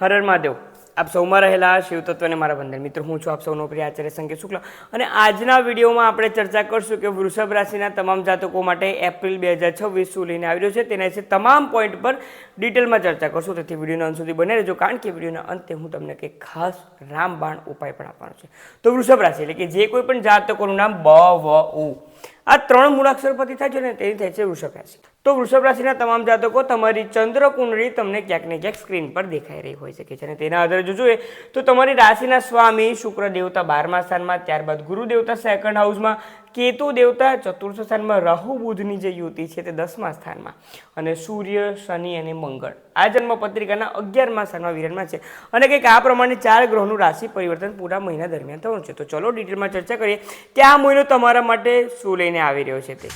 હર હર મહાદેવ। આપ સૌમાં રહેલા શિવ તત્વને મારા વંદન। મિત્રો હું છું આપ સૌનો પ્રિય આચાર્ય સંકેત શુક્લ અને આજના વિડીયોમાં આપણે ચર્ચા કરશું કે વૃષભ રાશિના તમામ જાતકો માટે એપ્રિલ 2026 શું લઈને આવી રહ્યો છે તેના વિશે તમામ પોઈન્ટ પર ડિટેલમાં ચર્ચા કરશું। તેથી વિડીયોના અંત સુધી બને રહેજો, કારણ કે વિડીયોના અંતે હું તમને કંઈક ખાસ રામબાણ ઉપાય પણ આપવાનો છે। તો વૃષભ રાશિ એટલે કે જે કોઈ પણ જાતકોનું નામ બ વ ઉ આ ત્રણ મૂળાક્ષર પરથી થાય છે ને તેની થાય છે વૃષભ રાશિ। તો વૃષભ રાશિના તમામ જાતકો તમારી ચંદ્ર કુંડળી તમને ક્યાંક ને ક્યાંક સ્ક્રીન પર દેખાઈ રહી હોઈ શકે છે અને તેના આધારે જો જોઈએ તો તમારી રાશિના સ્વામી શુક્ર દેવતા 12મા સ્થાનમાં, ત્યારબાદ ગુરુ દેવતા સેકન્ડ હાઉસમાં, કેતુ દેવતા ચતુર્થ સ્થાનમાં, રાહુ બુધની જે યુતિ છે તે 10મા સ્થાનમાં અને સૂર્ય શનિ અને મંગળ આ જન્મ પત્રિકાના 11મા સ્થાનમાં વિરાજમાન છે અને કંઈક આ પ્રમાણે 4 ગ્રહોનું રાશિ પરિવર્તન પૂરા મહિના દરમિયાન થવાનું છે। તો ચલો ડિટેલમાં ચર્ચા કરીએ કે આ મહિનો તમારા માટે શું લઈને આવી રહ્યો છે તે।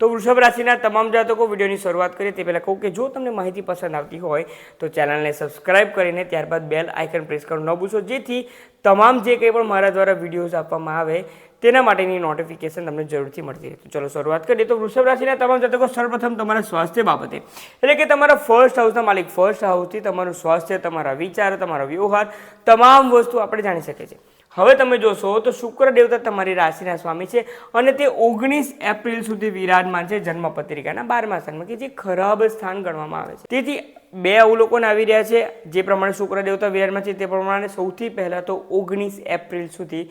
તો વૃષભ રાશિના તમામ જાતકો વિડીયોની શરૂઆત કરીએ તે પહેલાં કહું કે જો તમને માહિતી પસંદ આવતી હોય તો ચેનલને સબસ્ક્રાઇબ કરીને ત્યારબાદ બેલ આઇકન પ્રેસ કરવાનું ન ભૂલશો, જેથી તમામ જે કંઈ પણ મારા દ્વારા વિડીયોઝ આપવામાં આવે તેના માટેની નોટિફિકેશન તમને જરૂરથી મળતી રહે। તો ચલો શરૂઆત કરીએ। તો વૃષભ રાશિના તમામ જાતકો સર્વપ્રથમ તમારા સ્વાસ્થ્ય બાબતે એટલે કે તમારા ફર્સ્ટ હાઉસના માલિક ફર્સ્ટ હાઉસથી તમારું સ્વાસ્થ્ય, તમારા વિચાર, તમારો વ્યવહાર તમામ વસ્તુ આપણે જાણી શકીએ છીએ। હવે તમે જોશો તો શુક્ર દેવતા તમારી રાશિના સ્વામી છે અને તે 19 એપ્રિલ સુધી વિરાજમાન છે જન્મ પત્રિકાના 12મા સ્થાનમાં, કે જે ખરાબ સ્થાન ગણવામાં આવે છે। તેથી બે અવલોકન આવી રહ્યા છે જે પ્રમાણે શુક્ર દેવતા વિરાજમાન છે તે પ્રમાણે સૌથી પહેલા તો 19 એપ્રિલ સુધી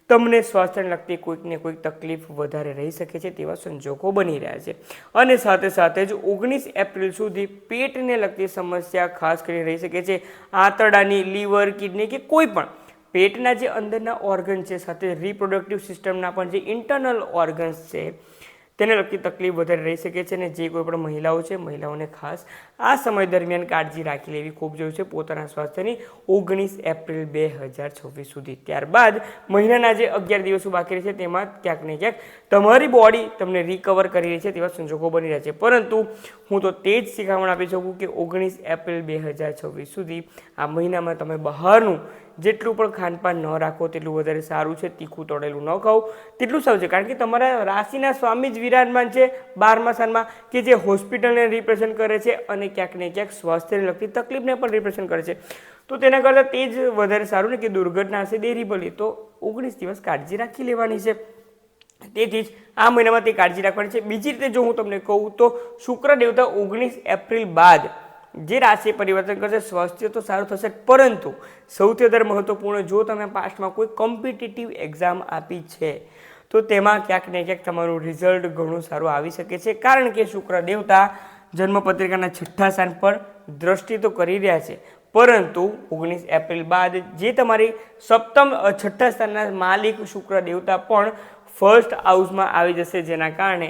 તમને સ્વાસ્થ્યને લગતી કોઈક ને કોઈક તકલીફ વધારે રહી શકે છે તેવા સંજોગો બની રહ્યા છે અને સાથે સાથે જ 19 એપ્રિલ સુધી પેટને લગતી સમસ્યા ખાસ કરી રહી શકે છે। આંતરડાની, લીવર, કિડની કે કોઈ પણ પેટના જે અંદરના ઓર્ગન છે સાથે રિપ્રોડક્ટિવ સિસ્ટમના પણ જે ઇન્ટરનલ ઓર્ગન્સ છે તેને લગતી તકલીફ વધારે રહી શકે છે અને જે કોઈ પણ મહિલાઓ છે મહિલાઓને ખાસ આ સમય દરમિયાન કાળજી રાખી લેવી ખૂબ જરૂરી છે પોતાના સ્વાસ્થ્યની 19 એપ્રિલ 2026 સુધી। ત્યારબાદ મહિનાના જે 11 દિવસો બાકી છે તેમાં ક્યાંક ને ક્યાંક તમારી બોડી તમને રિકવર કરી રહી છે તેવા સંજોગો બની રહ્યા છે, પરંતુ હું તો તે જ શિખામણ આપી શકું કે 19 એપ્રિલ 2026 સુધી આ મહિનામાં તમે બહારનું જેટલું પણ ખાનપાન ન રાખો તેટલું વધારે સારું છે। તીખું તળેલું ન ખાઓ તેટલું સારું છે, કારણ કે તમારા રાશિના સ્વામી જ વિરાજમાન છે 12મા સ્થાનમાં, કે જે હોસ્પિટલને રિપ્રેઝન્ટ કરે છે અને ક્યાંક ને ક્યાંક સ્વાસ્થ્યને લગતી તકલીફને પણ રિપ્રેઝન્ટ કરે છે। તો તેના કરતાં તે જ વધારે સારું ને કે દુર્ઘટના હશે દેરી ભલી તો 19 દિવસ કાળજી રાખી લેવાની છે। તેથી જ આ મહિનામાં તે કાળજી રાખવાની છે। બીજી રીતે જો હું તમને કહું તો શુક્ર દેવતા 19 એપ્રિલ બાદ જે રાશિ પરિવર્તન કરશે સ્વાસ્થ્ય તો સારું થશે, પરંતુ સૌથી વધારે મહત્વપૂર્ણ જો તમે પાસ્ટમાં કોઈ કોમ્પિટિટિવ એક્ઝામ આપી છે તો તેમાં ક્યાંક ને ક્યાંક તમારું રિઝલ્ટ ઘણું સારું આવી શકે છે, કારણ કે શુક્ર દેવતા જન્મપત્રિકાના 6થા સ્થાન પર દ્રષ્ટિ તો કરી રહ્યા છે, પરંતુ 19 એપ્રિલ બાદ જે તમારી સપ્તમ 6થા સ્થાનના માલિક શુક્ર દેવતા પણ ફર્સ્ટ હાઉસમાં આવી જશે, જેના કારણે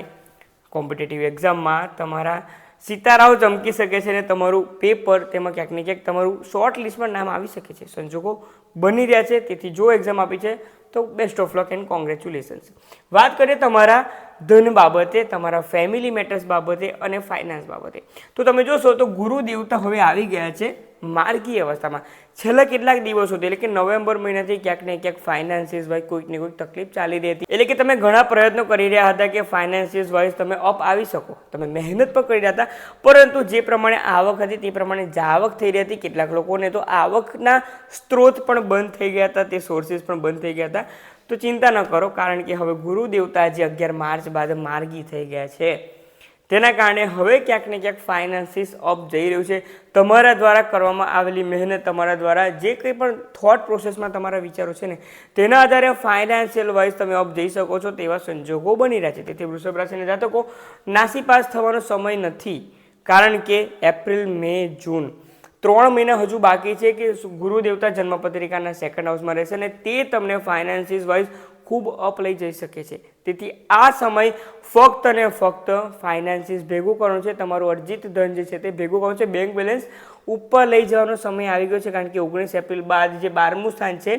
કોમ્પિટિટિવ એક્ઝામમાં તમારા સિતારાઓ ચમકી શકે છે અને તમારું પેપર તેમાં ક્યાંક ને ક્યાંક તમારું શોર્ટ લિસ્ટમાં નામ આવી શકે છે, સંજોગો બની રહ્યા છે। તેથી જો એક્ઝામ આપી છે તો best of luck and congratulations. વાત કરીએ તમારા ધન બાબતે, તમારા ફેમિલી મેટર્સ બાબતે અને ફાઇનાન્સ બાબતે, તો તમે જોશો તો ગુરુ દેવતા હવે આવી ગયા છે માર્ગી અવસ્થામાં। છેલ્લા કેટલાક દિવસોથી એટલે કે નવેમ્બર મહિનાથી ક્યાંક ને ક્યાંક ફાઇનાન્સિયસ વાઇઝ કોઈક ને કોઈક તકલીફ ચાલી રહી હતી, એટલે કે તમે ઘણા પ્રયત્નો કરી રહ્યા હતા કે ફાઇનાન્સિયસ વાઇઝ તમે અપ આવી શકો, તમે મહેનત પણ કરી રહ્યા હતા, પરંતુ જે પ્રમાણે આવક હતી તે પ્રમાણે જાવક થઈ રહી હતી। કેટલાક લોકોને તો આવકના સ્ત્રોત પણ બંધ થઈ ગયા હતા, તે સોર્સિસ પણ બંધ થઈ ગયા હતા। તો ચિંતા ન કરો, કારણ કે હવે ગુરુ દેવતા જે 11 માર્ચ બાદ માર્ગી થઈ ગયા છે તેના કારણે હવે ક્યાંક ને ક્યાંક ફાઇનાન્સિસ અપ જઈ રહ્યું છે। તમારા દ્વારા કરવામાં આવેલી મહેનત, તમારા દ્વારા જે કંઈ પણ થોટ પ્રોસેસમાં તમારા વિચારો છે ને તેના આધારે ફાઇનાન્શિયલ વાઇઝ તમે અપ જઈ શકો છો તેવા સંજોગો બની રહ્યા છે। તેથી વૃષભ રાશિના જાતકો નાસીપાસ થવાનો સમય નથી, કારણ કે એપ્રિલ, મે, જૂન 3 મહિના હજુ બાકી છે કે ગુરુ દેવતા જન્મપત્રિકાના સેકન્ડ હાઉસમાં રહેશે અને તે તમને ફાઇનાન્સિસ વાઇઝ ખૂબ અપ લઈ જઈ શકે છે। તેથી આ સમય ફક્ત અને ફક્ત ફાઇનાન્સિસ ભેગું કરવાનું છે, તમારું અર્જિત ધન જે છે તે ભેગું કરવાનું છે, બેંક બેલેન્સ ઉપર લઈ જવાનો સમય આવી ગયો છે, કારણ કે 19 એપ્રિલ બાદ જે 12મું સ્થાન છે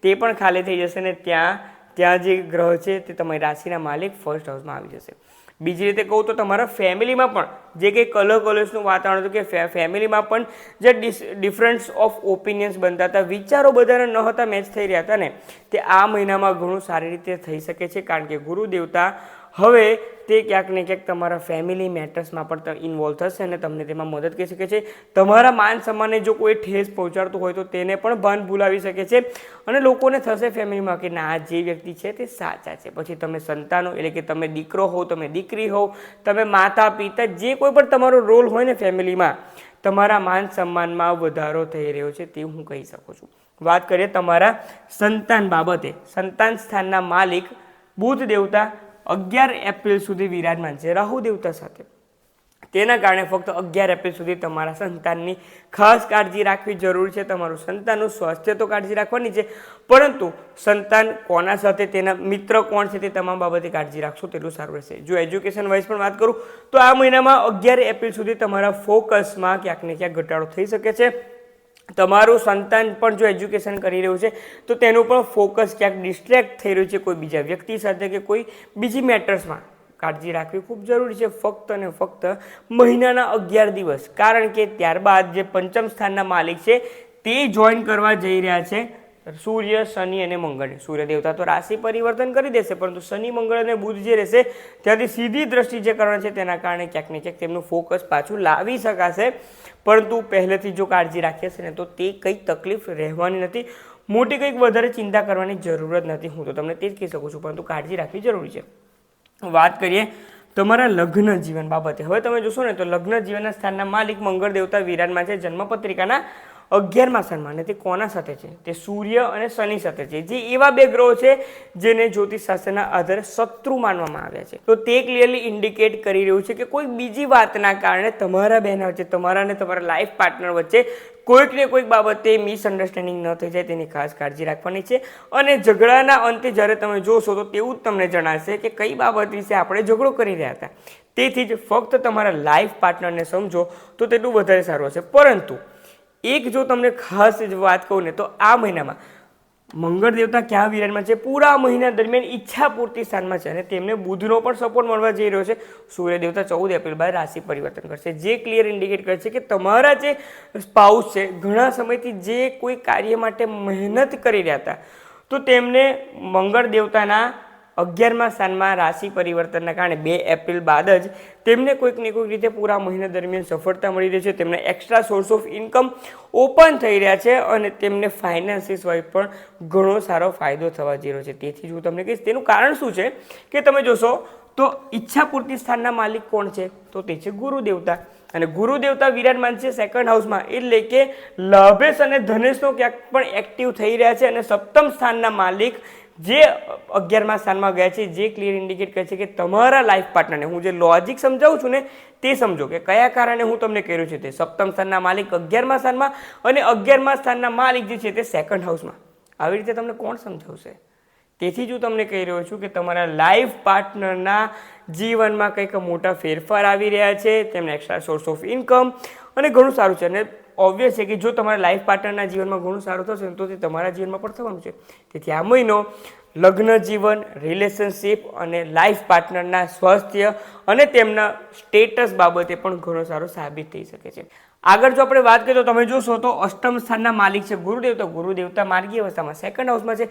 તે પણ ખાલી થઈ જશે અને ત્યાં જે ગ્રહ છે તે તમારી રાશિના માલિક ફર્સ્ટ હાઉસમાં આવી જશે। બીજી રીતે કહું તો તમારા ફેમિલીમાં પણ જે કંઈક કલર્સનું વાતાવરણ હતું કે ફેમિલીમાં પણ જે ડિફરન્સ ઓફ ઓપિનિયન્સ બનતા હતા, વિચારો બધાને ન હતા મેચ થઈ રહ્યા હતા ને, તે આ મહિનામાં ઘણું સારી રીતે થઈ શકે છે. કારણ કે ગુરુ દેવતા હવે તે ક્યાંક ને ક્યાંક તમારા ફેમિલી મેટર્સમાં પણ ઇન્વોલ્વ થશે અને તમને તેમાં મદદ કરી શકે છે. તમારા માન સન્માનને જો કોઈ ઠેસ પહોંચાડતું હોય તો તેને પણ ભાન ભૂલાવી શકે છે અને લોકોને થશે ફેમિલીમાં કે ના, જે વ્યક્તિ છે તે સાચા છે. પછી તમે સંતાનો એટલે કે તમે દીકરો હો, તમે દીકરી હો, તમે માતા પિતા, જે કોઈ પણ તમારો રોલ હોય ને ફેમિલીમાં, તમારા માન સન્માનમાં વધારો થઈ રહ્યો છે તે હું કહી શકું છું. વાત કરીએ તમારા સંતાન બાબતે. સંતાન સ્થાનના માલિક બુધ દેવતા 11 એપ્રિલ સુધી વિરાજમાન છે રાહુ દેવતા સાથે. તેના કારણે ફક્ત 11 એપ્રિલ સુધી તમારા સંતાનની ખાસ કાળજી રાખવી જરૂરી છે. તમારું સંતાનનું સ્વાસ્થ્ય તો કાળજી રાખવાની છે, પરંતુ સંતાન કોના સાથે, તેના મિત્ર કોણ છે, તે તમામ બાબતે કાળજી રાખશો તેટલું સારું રહેશે. જો એજ્યુકેશન વાઇઝ પણ વાત કરું તો આ મહિનામાં 11 એપ્રિલ સુધી તમારા ફોકસમાં ક્યાંક ને ક્યાંક ઘટાડો થઈ શકે છે. તમારું સંતાન પણ જો એજ્યુકેશન કરી રહ્યું છે તો તેનું પણ ફોકસ ક્યાંક ડિસ્ટ્રેક્ટ થઈ રહ્યું છે કોઈ બીજા વ્યક્તિ સાથે કે કોઈ બીજી મેટર્સમાં. કાળજી રાખવી ખૂબ જરૂરી છે ફક્ત અને ફક્ત મહિનાના 11 દિવસ. કારણ કે ત્યારબાદ જે પંચમ સ્થાનના માલિક છે તે જોઈન કરવા જઈ રહ્યા છે સૂર્ય, શનિ અને મંગળ. સૂર્ય દેવતા તો રાશિ પરિવર્તન કરી દેશે, પરંતુ શનિ, મંગળ અને બુધ જે રહેશે ત્યાંથી સીધી દ્રષ્ટિ જે કરવાની છે તેના કારણે ક્યાંક ને ક્યાંક તેમનું ફોકસ પાછું લાવી શકાશે. પરંતુ પહેલેથી જો કાળજી રાખીએ છે ને તો તે કંઈ તકલીફ રહેવાની નથી. મોટી કંઈક વધારે ચિંતા કરવાની જરૂરત નથી. હું તો તમને તે જ કહી શકું છું, પરંતુ કાળજી રાખવી જરૂરી છે. વાત કરીએ તમારા લગ્ન જીવન બાબતે. હવે તમે જોશો ને તો લગ્ન જીવનના સ્થાનના માલિક મંગળ દેવતા વિરાજમાન છે જન્મપત્રિકાના 11મા સ્થાનમાં. અને તે કોના સાથે છે? તે સૂર્ય અને શનિ સાથે છે, જે એવા બે ગ્રહો છે જેને જ્યોતિષ શાસ્ત્રના આધારે શત્રુ માનવામાં આવ્યા છે. તો તે ક્લિયરલી ઇન્ડિકેટ કરી રહ્યું છે કે કોઈ બીજી વાતના કારણે તમારા બહેન વચ્ચે, તમારા અને તમારા લાઈફ પાર્ટનર વચ્ચે કોઈક ને કોઈક બાબતે મિસઅન્ડરસ્ટેન્ડિંગ ન થઈ જાય તેની ખાસ કાળજી રાખવાની છે. અને ઝઘડાના અંતે જ્યારે તમે જોશો તો તેવું જ તમને જણાશે કે કઈ બાબત વિશે આપણે ઝઘડો કરી રહ્યા હતા. તેથી જ ફક્ત તમારા લાઈફ પાર્ટનરને સમજો તો તેટલું વધારે સારું હશે. પરંતુ એક જો તમને ખાસ વાત કહું ને તો આ મહિનામાં મંગળ દેવતા ક્યાં વિરાજમાન છે? પૂરા મહિના દરમિયાન ઈચ્છા પૂર્તિ સ્થાનમાં છે અને તેમને બુધનો પણ સપોર્ટ મળવા જઈ રહ્યો છે. સૂર્ય દેવતા 14 એપ્રિલ બાદ રાશિ પરિવર્તન કરશે, જે ક્લિયર ઇન્ડિકેટ કરે છે કે તમારા જે સ્પાઉસ છે ઘણા સમયથી જે કોઈ કાર્ય માટે મહેનત કરી રહ્યા હતા તો તેમને મંગળ દેવતાના 11મા સ્થાનમાં રાશિ પરિવર્તનના કારણે 2 એપ્રિલ બાદ જ તેમને કોઈક ને કોઈક રીતે પૂરા મહિના દરમિયાન સફળતા મળી રહી છે. તેમને extra source of income open થઈ રહ્યા છે અને તેમને ફાઇનાન્સિસ વાઇઝ પણ ઘણો સારો ફાયદો થવા જઈ રહ્યો છે. તેથી જ હું તમને કહીશ તેનું કારણ શું છે કે તમે જોશો તો ઈચ્છા પૂર્તિ સ્થાનના માલિક કોણ છે? તો તે છે ગુરુ દેવતા. અને ગુરુ દેવતા વિરાજમાન છે 2nd હાઉસમાં, એટલે કે લાભેશ અને ધનેશનો ક્યાંક પણ એક્ટિવ થઈ રહ્યા છે. અને સપ્તમ સ્થાનના માલિક જે 11મા સ્થાનમાં ગયા છે, જે ક્લિયર ઇન્ડિકેટ કરે છે કે તમારા લાઈફ પાર્ટનરને, હું જે લોજિક સમજાવું છું ને તે સમજો કે કયા કારણે હું તમને કહી રહ્યું છું. તે સપ્તમ સ્થાનના માલિક 11મા સ્થાનમાં અને 11મા સ્થાનના માલિક જે છે તે 2nd હાઉસમાં. આવી રીતે તમને કોણ સમજાવશે? તેથી જ હું તમને કહી રહ્યો છું કે તમારા લાઈફ પાર્ટનરના જીવનમાં કંઈક મોટા ફેરફાર આવી રહ્યા છે, તેમને એક્સ્ટ્રા સોર્સ ઓફ ઇન્કમ અને ઘણું સારું છે. અને ઓબ્વિયસ છે કે જો તમારા લાઈફ પાર્ટનરના જીવનમાં ઘણું સારું થશે તો તે તમારા જીવનમાં પણ થવાનું છે. તેથી આ મહિનો લગ્ન જીવન, રિલેશનશિપ અને લાઈફ પાર્ટનરના સ્વાસ્થ્ય અને તેમના સ્ટેટસ બાબતે પણ ઘણો સારો સાબિત થઈ શકે છે. આગળ જો આપણે વાત કરીએ તો તમે જોશો તો અષ્ટમ સ્થાનના માલિક છે ગુરુદેવતા. ગુરુદેવતા માર્ગી અવસ્થામાં 2nd હાઉસમાં છે,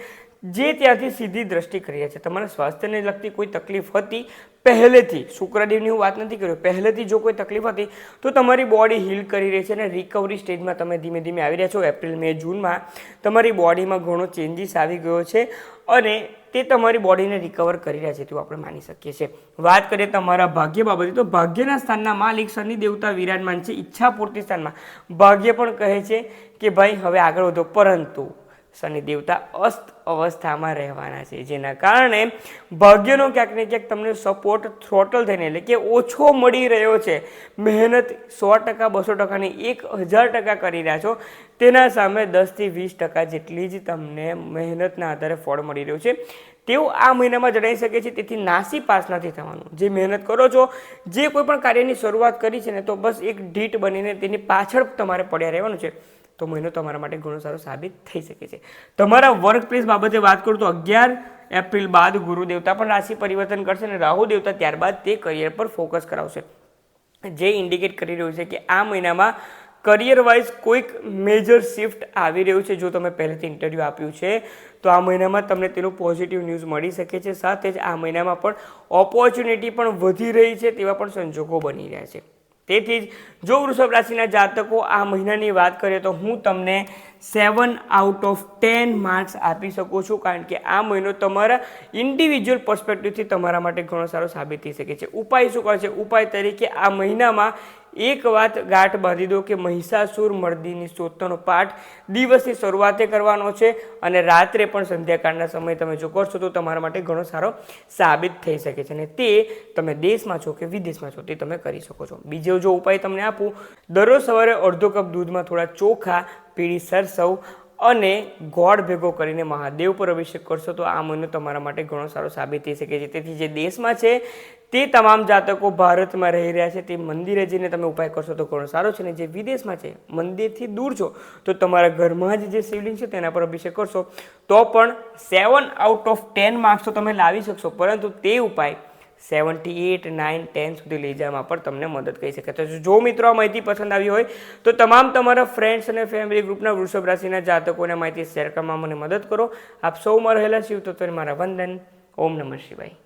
જે ત્યાંથી સીધી દ્રષ્ટિ કરી રહ્યા છે. તમારા સ્વાસ્થ્યને લગતી કોઈ તકલીફ હતી પહેલેથી, શુક્રદેવની હું વાત નથી કરી, પહેલેથી જો કોઈ તકલીફ હતી તો તમારી બોડી હીલ કરી રહી છે અને રિકવરી સ્ટેજમાં તમે ધીમે ધીમે આવી રહ્યા છો. એપ્રિલ, મે, જૂનમાં તમારી બોડીમાં ઘણો ચેન્જીસ આવી ગયો છે અને તે તમારી બોડીને રિકવર કરી રહ્યા છે તેવું આપણે માની શકીએ છીએ. વાત કરીએ તમારા ભાગ્ય બાબતે તો ભાગ્યના સ્થાનના માલિક શનિ દેવતા વિરાજમાન છે ઈચ્છા પૂર્તિ સ્થાનમાં. ભાગ્ય પણ કહે છે કે ભાઈ હવે આગળ વધો, પરંતુ શનિ દેવતા અસ્ત અવસ્થામાં રહેવાના છે, જેના કારણે ભાગ્યનો ક્યાંક ને ક્યાંક તમને સપોર્ટ થ્રોટલ થઈને એટલે કે ઓછો મળી રહ્યો છે. મહેનત 100%, 200%ની 1000% કરી રહ્યા છો, તેના સામે 10 થી 20% જેટલી જ તમને મહેનતના આધારે ફળ મળી રહ્યું છે તેવું આ મહિનામાં જણાવી શકે છે. તેથી નાસી પાસ નથી થવાનું. જે મહેનત કરો છો, જે કોઈ પણ કાર્યની શરૂઆત કરી છે ને, તો બસ એક ઢીટ બનીને તેની પાછળ તમારે પડ્યા રહેવાનું છે. તો મહિનો તમારા માટે ઘણો સારો સાબિત થઈ શકે છે. તમારા વર્ક પ્લેસ બાબતે વાત કરું તો 11 એપ્રિલ બાદ ગુરુ દેવતા પણ રાશિ પરિવર્તન કરશે અને રાહુ દેવતા ત્યારબાદ તે કરિયર પર ફોકસ કરાવશે. જે ઇન્ડિકેટ કરી રહ્યું છે કે આ મહિનામાં કરિયર વાઇઝ કોઈક મેજર શિફ્ટ આવી રહ્યું છે. જો તમે પહેલેથી ઇન્ટરવ્યૂ આપ્યું છે તો આ મહિનામાં તમને તેનું પોઝિટિવ ન્યૂઝ મળી શકે છે. સાથે જ આ મહિનામાં પણ ઓપોર્ચ્યુનિટી પણ વધી રહી છે તેવા પણ સંજોગો બની રહ્યા છે. તેથી જ જો વૃષભ રાશિના જાતકો આ મહિનાની વાત કરીએ તો હું તમને 7 આઉટ ઓફ 10 માર્ક્સ આપી શકું છું, કારણ કે આ મહિનો તમારા ઇન્ડિવિજ્યુઅલ પર્સપેક્ટિવથી તમારા માટે ઘણો સારો સાબિત થઈ શકે છે. ઉપાય શું કરે છે? ઉપાય તરીકે આ મહિનામાં એક વાત ગાંઠ બાંધી દો કે મહિષાસુર મર્દિની સ્તોત્રનો પાઠ દિવસની શરૂઆતે કરવાનો છે અને રાત્રે પણ સંધ્યાકાળના સમયે તમે જો કરશો તો તમારા માટે ઘણો સારો સાબિત થઈ શકે છે. અને તે તમે દેશમાં છો કે વિદેશમાં છો તે તમે કરી શકો છો. બીજો જો ઉપાય તમને આપું, દરરોજ સવારે અડધો કપ દૂધમાં થોડા ચોખા, પીળી સરસવ અને ગોળ ભેગો કરીને મહાદેવ પર અભિષેક કરશો તો આ મહિનો તમારા માટે ઘણો સારો સાબિત થઈ શકે છે. તેથી જે દેશમાં છે તે તમામ જાતકો ભારતમાં રહી રહ્યા છે તે મંદિરે જઈને તમે ઉપાય કરશો તો ઘણો સારો છે. ને જે વિદેશમાં છે, મંદિરથી દૂર છો, તો તમારા ઘરમાં જ જે શિવલિંગ છે તેના પર અભિષેક કરશો તો પણ 7 આઉટ ઓફ 10 માર્ક્સ તો તમે લાવી શકશો, પરંતુ તે ઉપાય 78, 9, 10 સુધી લઈ જવામાં પણ તમને મદદ કરી શકે છે. જો મિત્રો આ માહિતી પસંદ આવી હોય તો તમામ તમારા ફ્રેન્ડ્સ અને ફેમિલી ગ્રુપના વૃષભ રાશિના જાતકોને માહિતી શેર કરવામાં મને મદદ કરો. આપ સૌમાં રહેલા શિવ તત્વને મારા વંદન. ઓમ નમઃ શિવાય.